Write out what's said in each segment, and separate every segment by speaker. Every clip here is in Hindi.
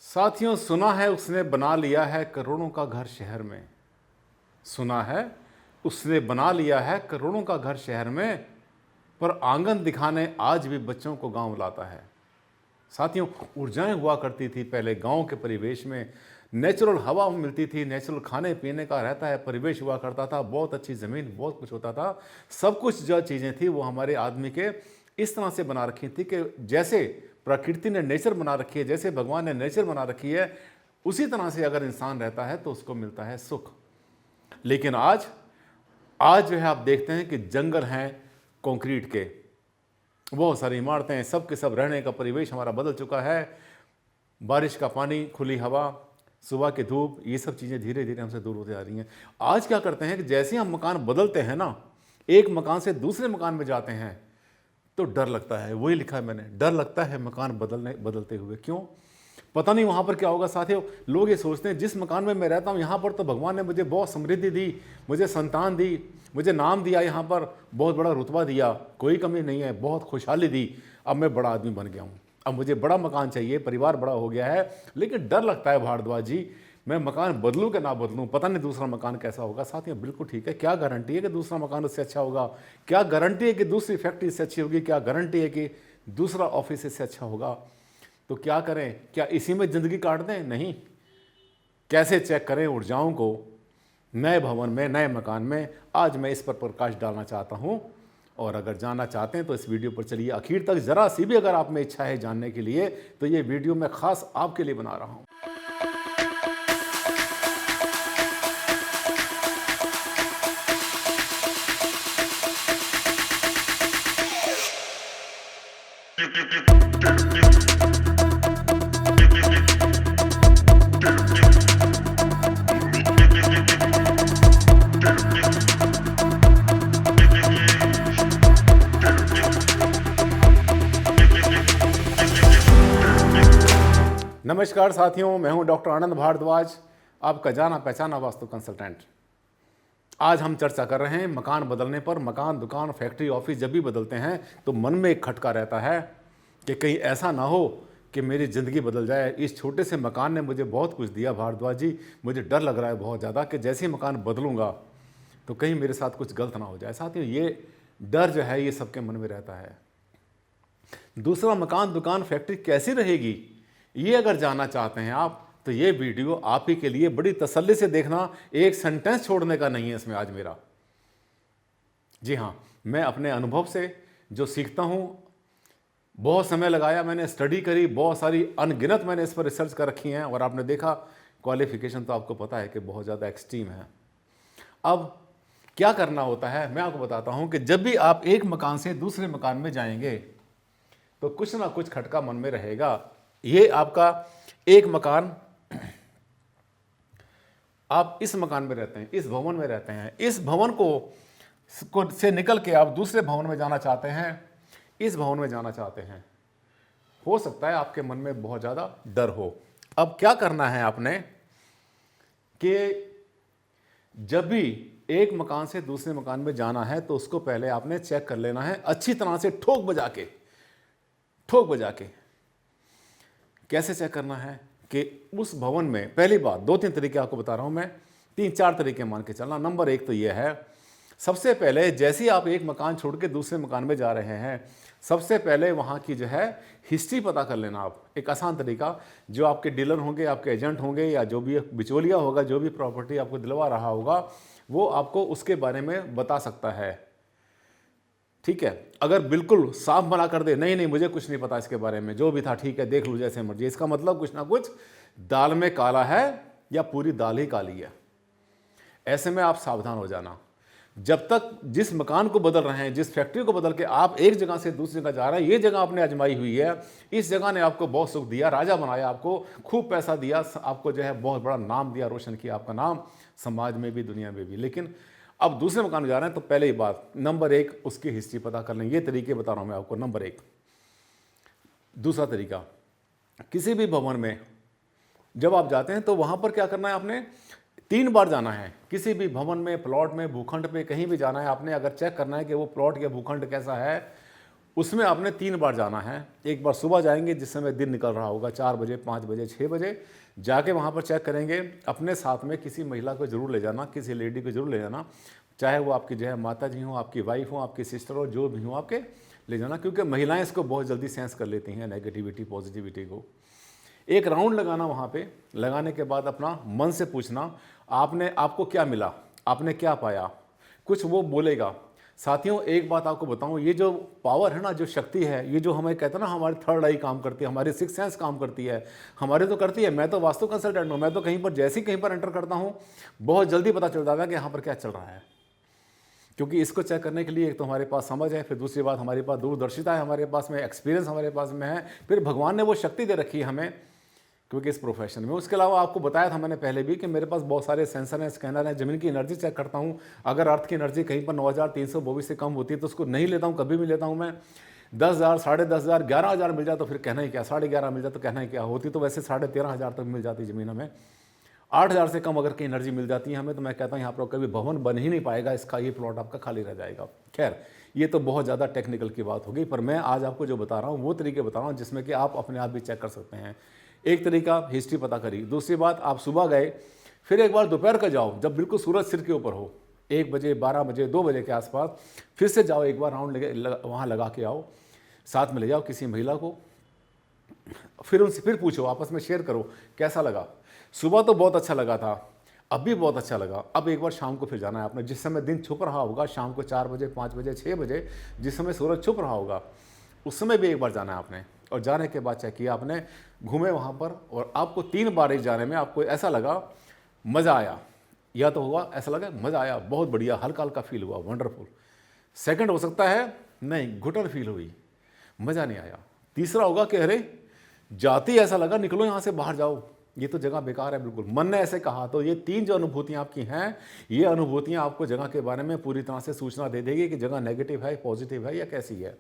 Speaker 1: साथियों, सुना है उसने बना लिया है करोड़ों का घर शहर में। सुना है उसने बना लिया है करोड़ों का घर शहर में, पर आंगन दिखाने आज भी बच्चों को गांव लाता है। साथियों, ऊर्जाएं हुआ करती थी पहले गांव के परिवेश में। नेचुरल हवा मिलती थी, नेचुरल खाने पीने का रहता है परिवेश हुआ करता था, बहुत अच्छी ज़मीन, बहुत कुछ होता था। सब कुछ जो चीज़ें थी वो हमारे आदमी के इस तरह से बना रखी थी कि जैसे प्रकृति ने नेचर बना रखी है, जैसे भगवान ने नेचर बना रखी है, उसी तरह से अगर इंसान रहता है तो उसको मिलता है सुख। लेकिन आज आज जो है आप देखते हैं कि जंगल हैं कंक्रीट के, बहुत सारी इमारतें हैं, सब के सब रहने का परिवेश हमारा बदल चुका है। बारिश का पानी, खुली हवा, सुबह की धूप, ये सब चीज़ें धीरे धीरे हमसे दूर होती जा रही हैं। आज क्या करते हैं कि जैसे हम मकान बदलते हैं ना, एक मकान से दूसरे मकान में जाते हैं तो डर लगता है। वही लिखा है मैंने, डर लगता है मकान बदलते हुए। क्यों? पता नहीं वहाँ पर क्या होगा। साथियों, लोग ये सोचते हैं जिस मकान में मैं रहता हूँ यहाँ पर तो भगवान ने मुझे बहुत समृद्धि दी, मुझे संतान दी, मुझे नाम दिया, यहाँ पर बहुत बड़ा रुतबा दिया, कोई कमी नहीं है, बहुत खुशहाली दी। अब मैं बड़ा आदमी बन गया हूँ, अब मुझे बड़ा मकान चाहिए, परिवार बड़ा हो गया है। लेकिन डर लगता है भारद्वाज जी, मैं मकान बदलूं कि ना बदलूं, पता नहीं दूसरा मकान कैसा होगा। साथियों, बिल्कुल ठीक है, क्या गारंटी है कि दूसरा मकान उससे अच्छा होगा? क्या गारंटी है कि दूसरी फैक्ट्री इससे अच्छी होगी? क्या गारंटी है कि दूसरा ऑफिस इससे अच्छा होगा? तो क्या करें? क्या इसी में ज़िंदगी काट दें? नहीं। कैसे चेक करें ऊर्जाओं को नए भवन में, नए मकान में? आज मैं इस पर प्रकाश डालना चाहता हूँ। और अगर जानना चाहते हैं तो इस वीडियो पर चलिए आखिर तक। ज़रा सी भी अगर आप में इच्छा है जानने के लिए तो ये वीडियो मैं खास आपके लिए बना रहा हूँ। नमस्कार साथियों, मैं हूं डॉक्टर आनंद भारद्वाज, आपका जाना पहचाना वास्तु कंसल्टेंट। आज हम चर्चा कर रहे हैं मकान बदलने पर। मकान, दुकान, फैक्ट्री, ऑफिस जब भी बदलते हैं तो मन में एक खटका रहता है कि कहीं ऐसा ना हो कि मेरी ज़िंदगी बदल जाए। इस छोटे से मकान ने मुझे बहुत कुछ दिया भारद्वाज जी, मुझे डर लग रहा है बहुत ज़्यादा कि जैसे ही मकान बदलूंगा तो कहीं मेरे साथ कुछ गलत ना हो जाए। साथियों, ये डर जो है ये सबके मन में रहता है। दूसरा मकान, दुकान, फैक्ट्री कैसी रहेगी, ये अगर जानना चाहते हैं आप तो ये वीडियो आप ही के लिए। बड़ी तसल्ली से देखना, एक सेंटेंस छोड़ने का नहीं है इसमें आज मेरा। जी हाँ, मैं अपने अनुभव से जो सीखता हूँ, बहुत समय लगाया, मैंने स्टडी करी, बहुत सारी अनगिनत मैंने इस पर रिसर्च कर रखी हैं। और आपने देखा क्वालिफिकेशन तो आपको पता है कि बहुत ज़्यादा एक्सट्रीम है। अब क्या करना होता है मैं आपको बताता हूँ कि जब भी आप एक मकान से दूसरे मकान में जाएंगे तो कुछ ना कुछ खटका मन में रहेगा। ये आपका एक मकान, आप इस मकान में रहते हैं, इस भवन में रहते हैं, इस भवन को से निकल के आप दूसरे भवन में जाना चाहते हैं, इस भवन में जाना चाहते हैं। हो सकता है आपके मन में बहुत ज़्यादा डर हो। अब क्या करना है आपने कि जब भी एक मकान से दूसरे मकान में जाना है तो उसको पहले आपने चेक कर लेना है अच्छी तरह से, ठोक बजा के। कैसे चेक करना है कि उस भवन में, पहली बात, 2-3 तरीके आपको बता रहा हूं मैं, 3-4 तरीके मान के चलना। नंबर 1 तो यह है, सबसे पहले जैसे ही आप एक मकान छोड़ के दूसरे मकान में जा रहे हैं, सबसे पहले वहां की जो है हिस्ट्री पता कर लेना आप। एक आसान तरीका, जो आपके डीलर होंगे, आपके एजेंट होंगे, या जो भी बिचौलिया होगा, जो भी प्रॉपर्टी आपको दिलवा रहा होगा, वो आपको उसके बारे में बता सकता है। ठीक है? अगर बिल्कुल साफ मना कर दे, नहीं मुझे कुछ नहीं पता इसके बारे में, जो भी था ठीक है, देख लो जैसे मर्जी, इसका मतलब कुछ ना कुछ दाल में काला है या पूरी दाल ही काली है। ऐसे में आप सावधान हो जाना। जब तक जिस मकान को बदल रहे हैं, जिस फैक्ट्री को बदल के आप एक जगह से दूसरी जगह जा रहे हैं, ये जगह आपने आजमाई हुई है, इस जगह ने आपको बहुत सुख दिया, राजा बनाया, आपको खूब पैसा दिया, आपको जो है बहुत बड़ा नाम दिया, रोशन किया आपका नाम समाज में भी, दुनिया में भी। लेकिन अब दूसरे मकान में जा रहे हैं तो पहले ही बात, नंबर 1, उसकी हिस्ट्री पता कर लें। ये तरीके बता रहा हूं मैं आपको, नंबर 1। दूसरा तरीका, किसी भी भवन में जब आप जाते हैं तो वहां पर क्या करना है, आपने 3 बार जाना है। किसी भी भवन में, प्लॉट में, भूखंड पे, कहीं भी जाना है आपने, अगर चेक करना है कि वो प्लॉट या भूखंड कैसा है, उसमें आपने 3 बार जाना है। एक बार सुबह जाएंगे जिस समय दिन निकल रहा होगा, 4 बजे, 5 बजे, 6 बजे जाके वहाँ पर चेक करेंगे। अपने साथ में किसी महिला को जरूर ले जाना, किसी लेडी को जरूर ले जाना, चाहे वो आपकी जो है माता जी हो, आपकी वाइफ हो, आपकी सिस्टर हो, जो भी हो आपके ले जाना, क्योंकि महिलाएं इसको बहुत जल्दी सेंस कर लेती हैं, नेगेटिविटी पॉजिटिविटी को। एक राउंड लगाना वहाँ पे, लगाने के बाद अपना मन से पूछना आपको क्या मिला, आपने क्या पाया, कुछ वो बोलेगा। साथियों एक बात आपको बताऊं, ये जो पावर है ना, जो शक्ति है, ये जो हमें कहते हैं ना हमारी थर्ड आई काम करती है, हमारी सिक्स सेंस काम करती है, हमारे तो करती है। मैं तो वास्तु कंसल्टेंट हूँ, मैं तो कहीं पर जैसे ही कहीं पर एंटर करता हूँ बहुत जल्दी पता चल जाता है कि यहाँ पर क्या चल रहा है, क्योंकि इसको चेक करने के लिए एक तो हमारे पास समझ है, फिर दूसरी बात हमारे पास दूरदर्शिता है, हमारे पास में एक्सपीरियंस हमारे पास में है, फिर भगवान ने वो शक्ति दे रखी है हमें, क्योंकि इस प्रोफेशन में। उसके अलावा आपको बताया था मैंने पहले भी कि मेरे पास बहुत सारे सेंसर हैं, स्कैनर हैं, ज़मीन की एनर्जी चेक करता हूँ। अगर अर्थ की एनर्जी कहीं पर 9322 से कम होती है तो उसको नहीं लेता हूँ, कभी भी लेता हूँ मैं। 10,000, 10,500, 11,000 मिल जाए तो फिर कहना ही क्या, 11,500 मिल जाए तो कहना ही क्या, होती तो वैसे 13,500 तक मिल जाती ज़मीन हमें। 8,000 से कम अगर की एनर्जी मिल जाती है हमें तो मैं कहता हूँ यहाँ पर कभी भवन बन ही नहीं पाएगा, इसका ये प्लॉट आपका खाली रह जाएगा। खैर ये तो बहुत ज़्यादा टेक्निकल की बात होगी, पर मैं आज आपको जो बता रहा हूँ वो तरीके बता रहा हूँ जिसमें कि आप अपने आप भी चेक कर सकते हैं। एक तरीका हिस्ट्री पता करी, दूसरी बात आप सुबह गए, फिर एक बार दोपहर का जाओ जब बिल्कुल सूरज सिर के ऊपर हो, 1 बजे, 12 बजे, 2 बजे के आसपास, फिर से जाओ एक बार राउंड वहाँ लगा के आओ, साथ में ले जाओ किसी महिला को, फिर उनसे फिर पूछो, आपस में शेयर करो कैसा लगा। सुबह तो बहुत अच्छा लगा था, अब भी बहुत अच्छा लगा, अब एक बार शाम को फिर जाना है आपने, जिस समय दिन छुप रहा होगा, शाम को 4 बजे, 5 बजे, 6 बजे, जिस समय सूरज छुप रहा होगा उस समय भी एक बार जाना है आपने। और जाने के बाद चेक किया आपने, घूमे वहाँ पर, और आपको 3 बार एक जाने में आपको ऐसा लगा मज़ा आया, या तो हुआ ऐसा लगा मज़ा आया, बहुत बढ़िया, हल्का हल्का फील हुआ, वंडरफुल। सेकंड हो सकता है नहीं, घुटन फील हुई, मज़ा नहीं आया। तीसरा होगा कि अरे जाते ही ऐसा लगा निकलो यहाँ से बाहर जाओ, ये तो जगह बेकार है बिल्कुल, मन ने ऐसे कहा। तो ये 3 जो अनुभूतियाँ आपकी हैं, ये अनुभूतियाँ आपको जगह के बारे में पूरी तरह से सूचना दे देगी कि जगह नेगेटिव है, पॉजिटिव है या कैसी है।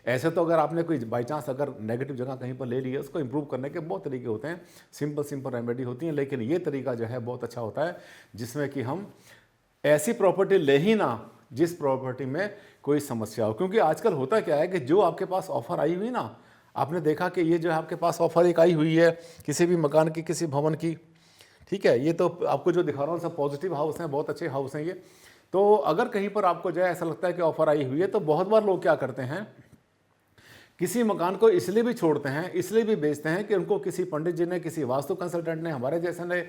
Speaker 1: ऐसे तो अगर आपने कोई बाई चांस अगर नेगेटिव जगह कहीं पर ले ली है, उसको इंप्रूव करने के बहुत तरीके होते हैं, सिंपल रेमेडी होती हैं, लेकिन ये तरीका जो है बहुत अच्छा होता है, जिसमें कि हम ऐसी प्रॉपर्टी ले ही ना जिस प्रॉपर्टी में कोई समस्या हो। क्योंकि आजकल होता क्या है कि जो आपके पास ऑफर आई हुई ना, आपने देखा कि ये जो है आपके पास ऑफर एक आई हुई है किसी भी मकान की, किसी भवन की, ठीक है, ये तो आपको जो दिखा रहा हूँ सब पॉजिटिव हाउस हैं, बहुत अच्छे हाउस हैं ये। तो अगर कहीं पर आपको जो है ऐसा लगता है कि ऑफर आई हुई है, तो बहुत बार लोग क्या करते हैं, किसी मकान को इसलिए भी छोड़ते हैं, इसलिए भी बेचते हैं कि उनको किसी पंडित जी ने, किसी वास्तु कंसल्टेंट ने, हमारे जैसे ने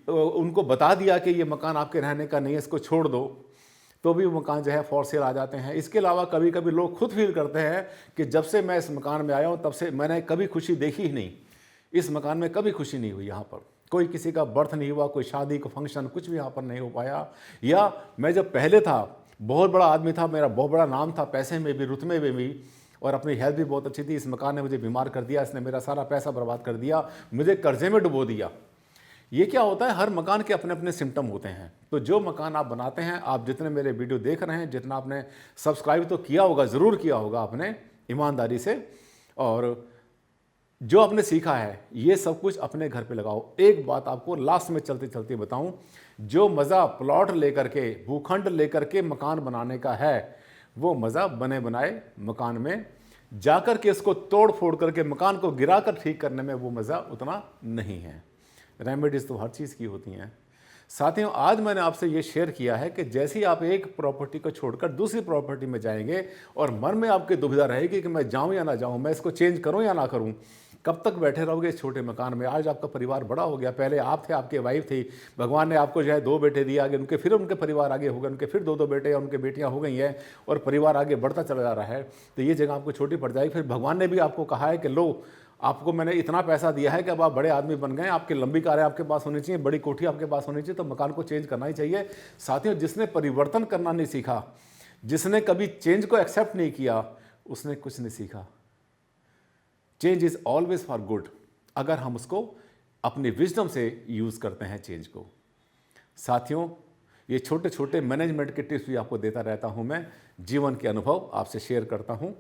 Speaker 1: उनको बता दिया कि ये मकान आपके रहने का नहीं है, इसको छोड़ दो, तो भी वो मकान जो है फॉर सेल आ जाते हैं। इसके अलावा कभी कभी लोग खुद फील करते हैं कि जब से मैं इस मकान में आया हूँ तब से मैंने कभी खुशी देखी ही नहीं, इस मकान में कभी खुशी नहीं हुई, यहाँ पर कोई किसी का बर्थ नहीं हुआ, कोई शादी का फंक्शन कुछ भी यहाँ पर नहीं हो पाया, या मैं जब पहले था बहुत बड़ा आदमी था, मेरा बहुत बड़ा नाम था, पैसे में भी, रुतबे में भी, और अपनी हेल्थ भी बहुत अच्छी थी, इस मकान ने मुझे बीमार कर दिया, इसने मेरा सारा पैसा बर्बाद कर दिया, मुझे कर्जे में डुबो दिया। ये क्या होता है, हर मकान के अपने अपने सिम्टम होते हैं। तो जो मकान आप बनाते हैं, आप जितने मेरे वीडियो देख रहे हैं, जितना आपने सब्सक्राइब तो किया होगा, ज़रूर किया होगा आपने ईमानदारी से, और जो आपने सीखा है ये सब कुछ अपने घर पे लगाओ। एक बात आपको लास्ट में चलते चलते बताऊं, जो मज़ा प्लॉट लेकर के, भूखंड लेकर के मकान बनाने का है, वो मज़ा बने बनाए मकान में जाकर के इसको तोड़ फोड़ करके मकान को गिरा कर ठीक करने में वो मज़ा उतना नहीं है। रेमेडीज़ तो हर चीज़ की होती हैं। साथियों, आज मैंने आपसे ये शेयर किया है कि जैसे ही आप एक प्रॉपर्टी को छोड़कर दूसरी प्रॉपर्टी में जाएंगे और मन में आपकी दुविधा रहेगी कि मैं जाऊं या ना जाऊं, मैं इसको चेंज करूं या ना करूं, कब तक बैठे रहोगे इस छोटे मकान में। आज आपका परिवार बड़ा हो गया, पहले आप थे, आपके वाइफ थी, भगवान ने आपको जो है 2 बेटे दिए आगे, उनके फिर उनके परिवार आगे हो गए, उनके फिर 2 बेटे या उनके बेटियां हो गई हैं, और परिवार आगे बढ़ता चला जा रहा है। तो ये जगह आपको छोटी पड़ जाएगी। फिर भगवान ने भी आपको कहा है कि लो, आपको मैंने इतना पैसा दिया है कि अब आप बड़े आदमी बन गए, आपकी लंबी कारें आपके पास होनी चाहिए, बड़ी कोठी आपके पास होनी चाहिए, तो मकान को चेंज करना ही चाहिए। साथियों, जिसने परिवर्तन करना नहीं सीखा, जिसने कभी चेंज को एक्सेप्ट नहीं किया, उसने कुछ नहीं सीखा। Change is always for good, अगर हम उसको अपनी विजडम से यूज करते हैं चेंज को। साथियों, ये छोटे छोटे मैनेजमेंट के टिप्स भी आपको देता रहता हूं मैं, जीवन के अनुभव आपसे शेयर करता हूं।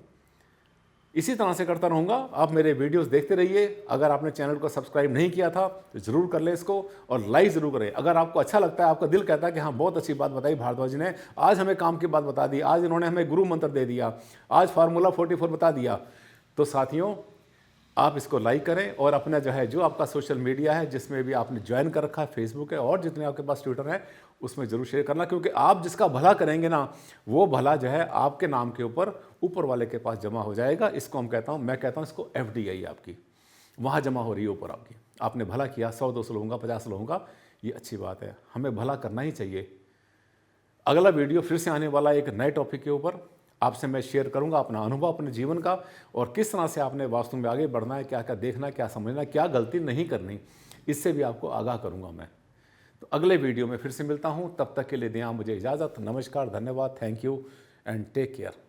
Speaker 1: इसी तरह से करता रहूँगा। आप मेरे वीडियोस देखते रहिए। अगर आपने चैनल को सब्सक्राइब नहीं किया था तो ज़रूर कर लें इसको, और लाइक ज़रूर करें। अगर आपको अच्छा लगता है, आपका दिल कहता है कि हाँ बहुत अच्छी बात बताई भारद्वाज जी ने, आज हमें काम की बात बता दी, आज इन्होंने हमें गुरु मंत्र दे दिया, आज फार्मूला 44 बता दिया, तो साथियों आप इसको लाइक करें और अपना जो आपका सोशल मीडिया है जिसमें भी आपने ज्वाइन कर रखा है, फेसबुक है और जितने आपके पास ट्विटर है, उसमें ज़रूर शेयर करना, क्योंकि आप जिसका भला करेंगे ना, वो भला आपके नाम के ऊपर वाले के पास जमा हो जाएगा। इसको मैं कहता हूँ इसको FDI आपकी वहाँ जमा हो रही है ऊपर आपकी। आपने भला किया, 100-200 लोगों का, 50 लोगों का, ये अच्छी बात है, हमें भला करना ही चाहिए। अगला वीडियो फिर से आने वाला एक नए टॉपिक के ऊपर आपसे मैं शेयर करूंगा अपना अनुभव अपने जीवन का, और किस तरह से आपने वास्तु में आगे बढ़ना है, क्या क्या देखना है, क्या समझना, क्या गलती नहीं करनी, इससे भी आपको आगाह करूंगा मैं। तो अगले वीडियो में फिर से मिलता हूं, तब तक के लिए दें मुझे इजाज़त। नमस्कार, धन्यवाद, thank you and take care.